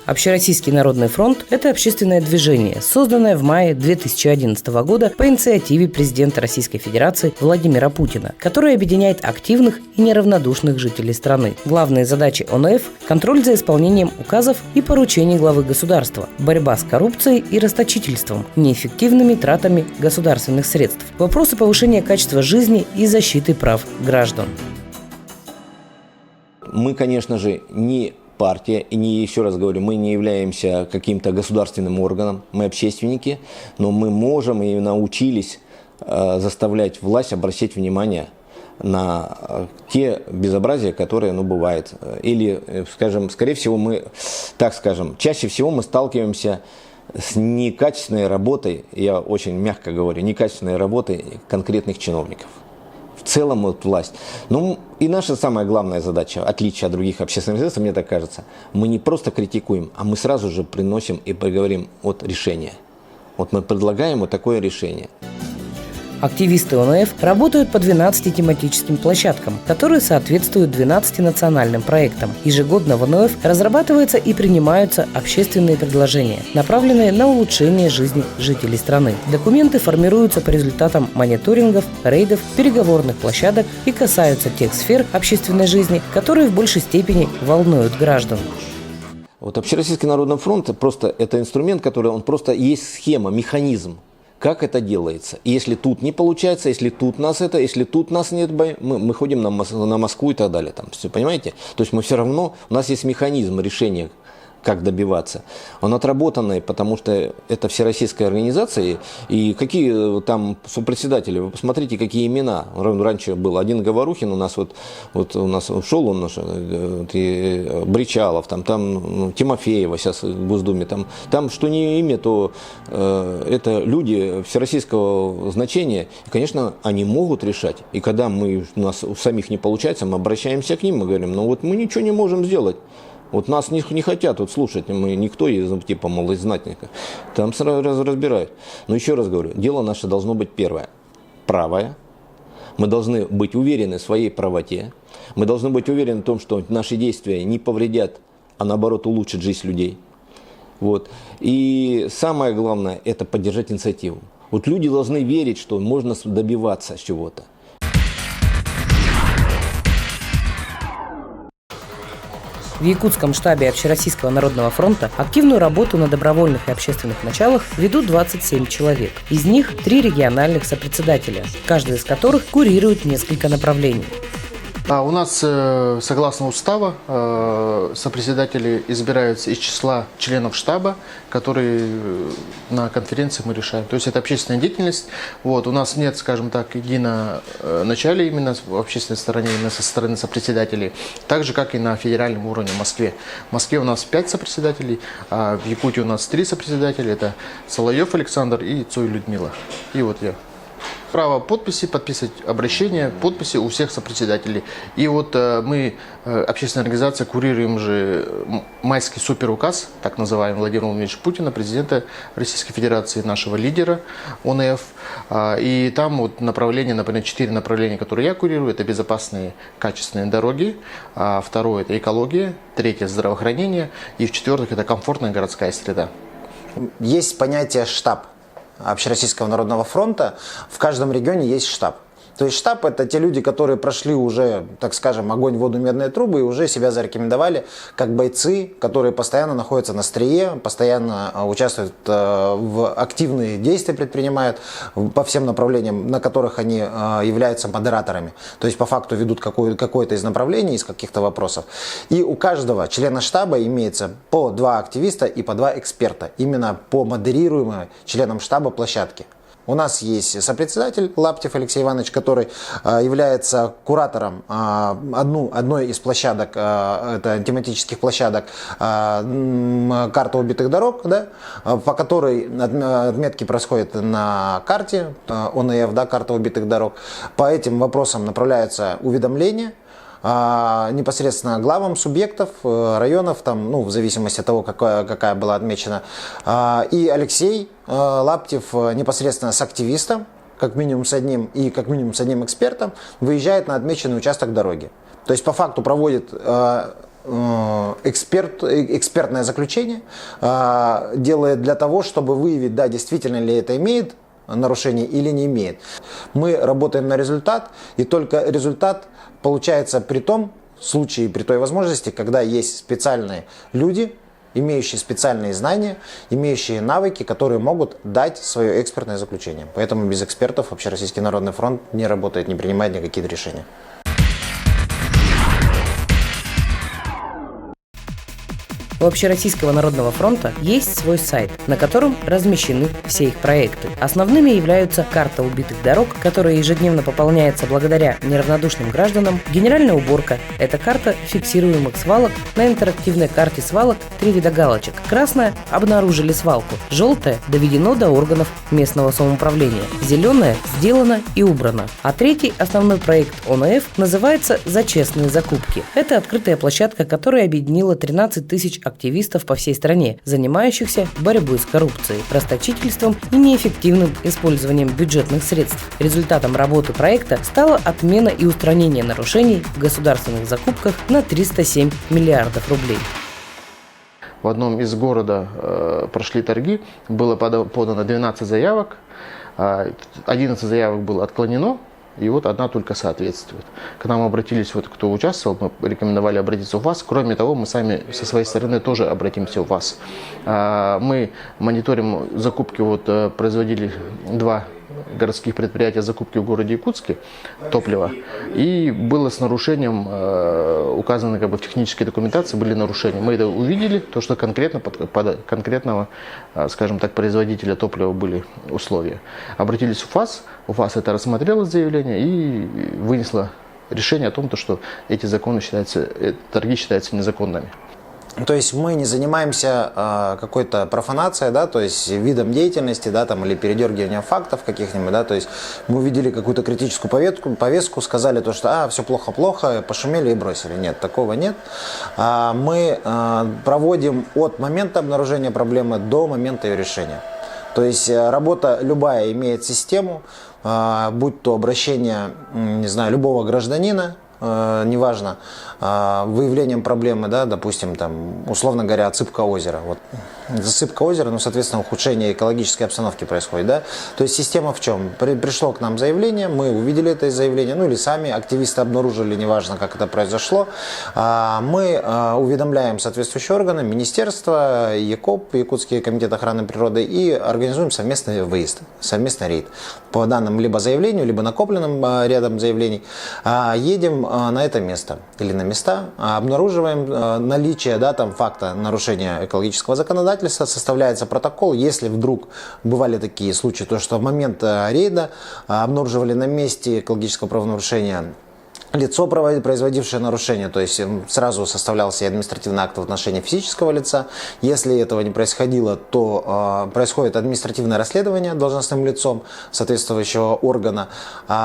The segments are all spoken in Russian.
Общероссийский народный фронт – это общественное движение, созданное в мае 2011 года по инициативе президента Российской Федерации Владимира Путина, которое объединяет активных и неравнодушных жителей страны. Главные задачи ОНФ – контроль за исполнением указов и поручений главы государства, борьба с коррупцией и расточительством, неэффективными тратами государственных средств, вопросы повышения качества жизни и защиты прав граждан. Мы, конечно же, не партия, и еще раз говорю, мы не являемся каким-то государственным органом, мы общественники, но мы можем и научились заставлять власть обращать внимание на те безобразия, которые бывают. Или, скажем, скорее всего, чаще всего мы сталкиваемся с некачественной работой, я очень мягко говорю, некачественной работой конкретных чиновников. В целом власть. И наша самая главная задача, отличие от других общественных организаций, мне так кажется, мы не просто критикуем, а мы сразу же приносим и поговорим решение. Мы предлагаем такое решение. Активисты ОНФ работают по 12 тематическим площадкам, которые соответствуют 12 национальным проектам. Ежегодно в ОНФ разрабатываются и принимаются общественные предложения, направленные на улучшение жизни жителей страны. Документы формируются по результатам мониторингов, рейдов, переговорных площадок и касаются тех сфер общественной жизни, которые в большей степени волнуют граждан. Общероссийский народный фронт просто это инструмент, который есть схема, механизм. Как это делается? И если тут не получается, если тут нас нет, мы ходим на Москву и так далее. Все, понимаете? То есть мы все равно, у нас есть механизм решения, как добиваться. Он отработанный, потому что это всероссийская организация. И какие там сопредседатели, вы посмотрите, какие имена. Раньше был один Говорухин, у нас у нас ушел он, Бричалов, Тимофеева сейчас в Госдуме. Там что не имя, то это люди всероссийского значения. И, конечно, они могут решать. И когда у нас у самих не получается, мы обращаемся к ним, мы говорим, мы ничего не можем сделать. Нас не хотят слушать, мы никто, знать. Там сразу разбирают. Но еще раз говорю, дело наше должно быть первое. Правое. Мы должны быть уверены в своей правоте. Мы должны быть уверены в том, что наши действия не повредят, а наоборот улучшат жизнь людей. И самое главное, это поддержать инициативу. Люди должны верить, что можно добиваться чего-то. В якутском штабе Общероссийского народного фронта активную работу на добровольных и общественных началах ведут 27 человек. Из них 3 региональных сопредседателя, каждый из которых курирует несколько направлений. У нас, согласно устава, сопредседатели избираются из числа членов штаба, которые на конференции мы решаем. То есть это общественная деятельность. У нас нет, скажем так, единоначалия именно в общественной стороне, именно со стороны сопредседателей, так же, как и на федеральном уровне в Москве. В Москве у нас 5 сопредседателей, а в Якутии у нас 3 сопредседателя. Это Соловьев Александр и Цой Людмила. И я. Право подписи, подписывать обращения, подписи у всех сопредседателей. И мы, общественная организация, курируем же майский суперуказ, так называемый, Владимира Владимировича Путина, президента Российской Федерации, нашего лидера ОНФ. И там направления, например, 4 направления, которые я курирую, это безопасные, качественные дороги, второе – это экология, третье – здравоохранение, и в-четвертых – это комфортная городская среда. Есть понятие «штаб» Общероссийского народного фронта. В каждом регионе есть штаб. То есть штаб – это те люди, которые прошли уже, так скажем, огонь, воду, медные трубы и уже себя зарекомендовали как бойцы, которые постоянно находятся на острие, постоянно участвуют в активные действия, предпринимают по всем направлениям, на которых они являются модераторами. То есть по факту ведут какое-то из направлений, из каких-то вопросов. И у каждого члена штаба имеется по 2 активиста и по 2 эксперта, именно по модерируемой членам штаба площадке. У нас есть сопредседатель Лаптев Алексей Иванович, который является куратором одной из площадок, это тематических площадок «Карта убитых дорог», да, по которой отметки происходят на карте ОНФ, да, «Карта убитых дорог». По этим вопросам направляются уведомления непосредственно главам субъектов, районов, в зависимости от того, какая была отмечена. И Алексей Лаптев непосредственно с активистом, как минимум с одним экспертом, выезжает на отмеченный участок дороги. То есть по факту проводит экспертное заключение, делает для того, чтобы выявить, да, действительно ли это имеет нарушение или не имеет. Мы работаем на результат, и только результат получается при том случае, при той возможности, когда есть специальные люди, имеющие специальные знания, имеющие навыки, которые могут дать свое экспертное заключение. Поэтому без экспертов Общероссийский народный фронт не работает, не принимает никакие решения. У Общероссийского народного фронта есть свой сайт, на котором размещены все их проекты. Основными являются карта убитых дорог, которая ежедневно пополняется благодаря неравнодушным гражданам, генеральная уборка – это карта фиксируемых свалок, на интерактивной карте свалок 3 вида галочек. Красная – обнаружили свалку, желтая – доведено до органов местного самоуправления, зеленая – сделано и убрано. А третий основной проект ОНФ называется «За честные закупки». Это открытая площадка, которая объединила 13 тысяч активистов по всей стране, занимающихся борьбой с коррупцией, расточительством и неэффективным использованием бюджетных средств. Результатом работы проекта стала отмена и устранение нарушений в государственных закупках на 307 миллиардов рублей. В одном из города прошли торги, было подано 12 заявок, 11 заявок было отклонено, и вот одна только соответствует. К нам обратились, кто участвовал, мы рекомендовали обратиться в ВАС. Кроме того, мы сами со своей стороны тоже обратимся в ВАС. Мы мониторим закупки, производили 2 городских предприятия закупки в городе Якутске топлива, и было с нарушением, указаны в технической документации были нарушения. Мы это увидели, то, что конкретно под конкретного, скажем так, производителя топлива были условия. Обратились в ВАС, ВАС это рассмотрело заявление и вынесло решение о том, что эти торги считаются незаконными. То есть мы не занимаемся какой-то профанацией, да, то есть видом деятельности, да, там, или передергиванием фактов каких-нибудь, да, то есть мы увидели какую-то критическую повестку, сказали то, что все плохо, пошумели и бросили. Нет, такого нет. Мы проводим от момента обнаружения проблемы до момента ее решения. То есть работа любая имеет систему, будь то обращение, не знаю, любого гражданина, неважно, выявлением проблемы, да, допустим, там, условно говоря, отсыпка озера. Засыпка озера, соответственно, ухудшение экологической обстановки происходит, да. То есть система в чем? Пришло к нам заявление, мы увидели это заявление, или сами активисты обнаружили, неважно, как это произошло. Мы уведомляем соответствующие органы, министерство, ЕКОП, Якутский комитет охраны природы, и организуем совместный выезд, совместный рейд. По данным либо заявлению, либо накопленным рядом заявлений, едем на это место или на места, обнаруживаем наличие, да, там, факта нарушения экологического законодательства, составляется протокол. Если вдруг бывали такие случаи, то что в момент рейда обнаруживали на месте экологического правонарушения лицо, производившее нарушение, то есть сразу составлялся и административный акт в отношении физического лица. Если этого не происходило, то происходит административное расследование должностным лицом соответствующего органа,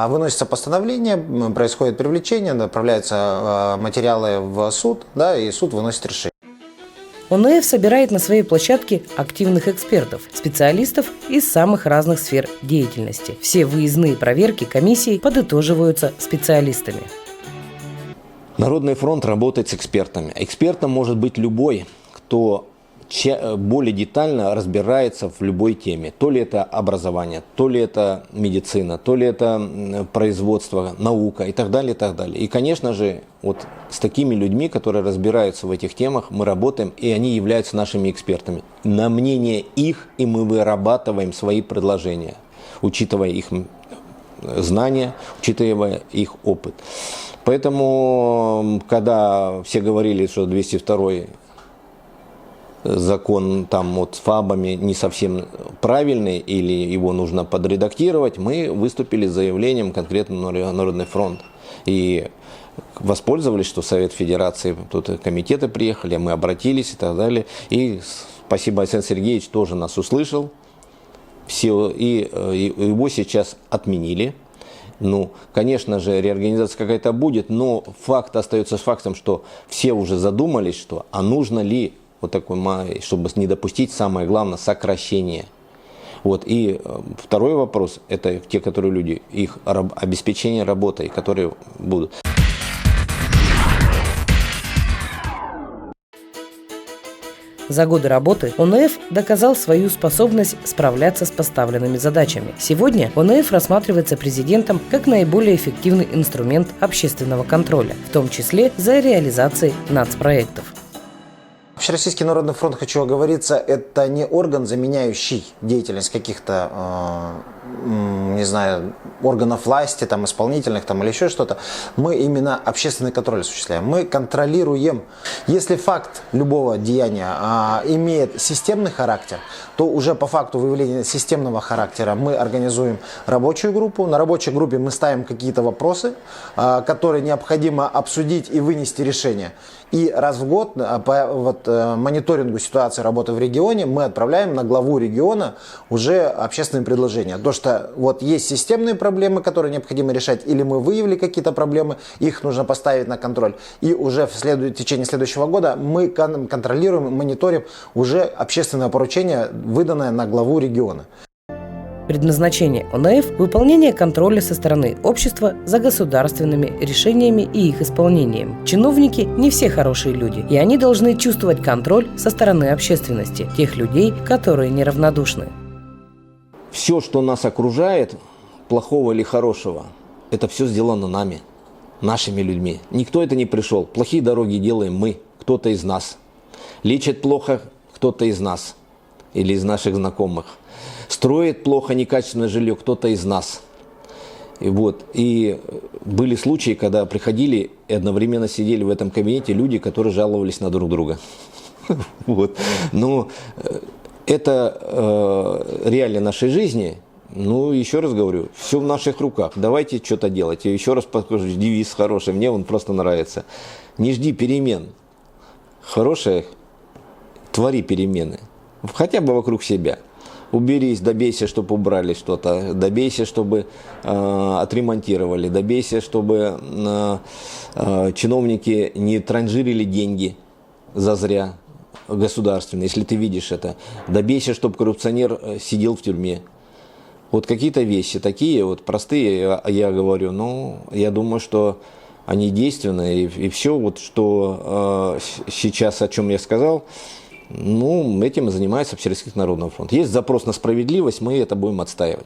выносится постановление, происходит привлечение, направляются материалы в суд, да, и суд выносит решение. ОНФ собирает на своей площадке активных экспертов, специалистов из самых разных сфер деятельности. Все выездные проверки комиссии подытоживаются специалистами. Народный фронт работает с экспертами. Экспертом может быть любой, кто более детально разбирается в любой теме. То ли это образование, то ли это медицина, то ли это производство, наука и так далее, и так далее. И, конечно же, с такими людьми, которые разбираются в этих темах, мы работаем, и они являются нашими экспертами. На мнение их и мы вырабатываем свои предложения, учитывая их знания, учитывая их опыт. Поэтому, когда все говорили, что 202-й закон там с ФАБами не совсем правильный или его нужно подредактировать, мы выступили с заявлением конкретно Народный фронт. И воспользовались, что Совет Федерации, тут комитеты приехали, мы обратились и так далее. И спасибо, Александр Сергеевич тоже нас услышал. Все, и его сейчас отменили. Конечно же, реорганизация какая-то будет, но факт остается фактом, что все уже задумались, нужно ли чтобы не допустить, самое главное, сокращение. И второй вопрос, это те, которые люди, их обеспечение работой, которые будут. За годы работы ОНФ доказал свою способность справляться с поставленными задачами. Сегодня ОНФ рассматривается президентом как наиболее эффективный инструмент общественного контроля, в том числе за реализацией нацпроектов. Общероссийский народный фронт, хочу оговориться, это не орган, заменяющий деятельность каких-то, не знаю, органов власти, там, исполнительных там, или еще что-то. Мы именно общественный контроль осуществляем. Мы контролируем. Если факт любого деяния имеет системный характер, то уже по факту выявления системного характера мы организуем рабочую группу. На рабочей группе мы ставим какие-то вопросы, которые необходимо обсудить и вынести решение. И раз в год по мониторингу ситуации работы в регионе мы отправляем на главу региона уже общественные предложения. То, что вот есть системные проблемы, которые необходимо решать, или мы выявили какие-то проблемы, их нужно поставить на контроль. И уже в течение следующего года мы контролируем, мониторим уже общественное поручение, выданное на главу региона. Предназначение ОНФ – выполнение контроля со стороны общества за государственными решениями и их исполнением. Чиновники не все хорошие люди, и они должны чувствовать контроль со стороны общественности, тех людей, которые неравнодушны. Все, что нас окружает, плохого или хорошего, это все сделано нами, нашими людьми. Никто это не пришел. Плохие дороги делаем мы, кто-то из нас. Лечит плохо кто-то из нас или из наших знакомых. Строит плохо, некачественное жилье кто-то из нас. И были случаи, когда приходили и одновременно сидели в этом кабинете люди, которые жаловались на друг друга. Но это реалии нашей жизни. Еще раз говорю, все в наших руках. Давайте что-то делать. Я еще раз покажу девиз хороший, мне он просто нравится. Не жди перемен. Хорошее, твори перемены. Хотя бы вокруг себя. Уберись, добейся, чтобы убрали что-то, добейся, чтобы отремонтировали, добейся, чтобы чиновники не транжирили деньги зазря государственные, если ты видишь это. Добейся, чтобы коррупционер сидел в тюрьме. Вот какие-то вещи такие вот простые, я говорю, я думаю, что они действенны, и все, вот, что сейчас, о чем я сказал, этим и занимается Общероссийский народный фронт. Есть запрос на справедливость, мы это будем отстаивать.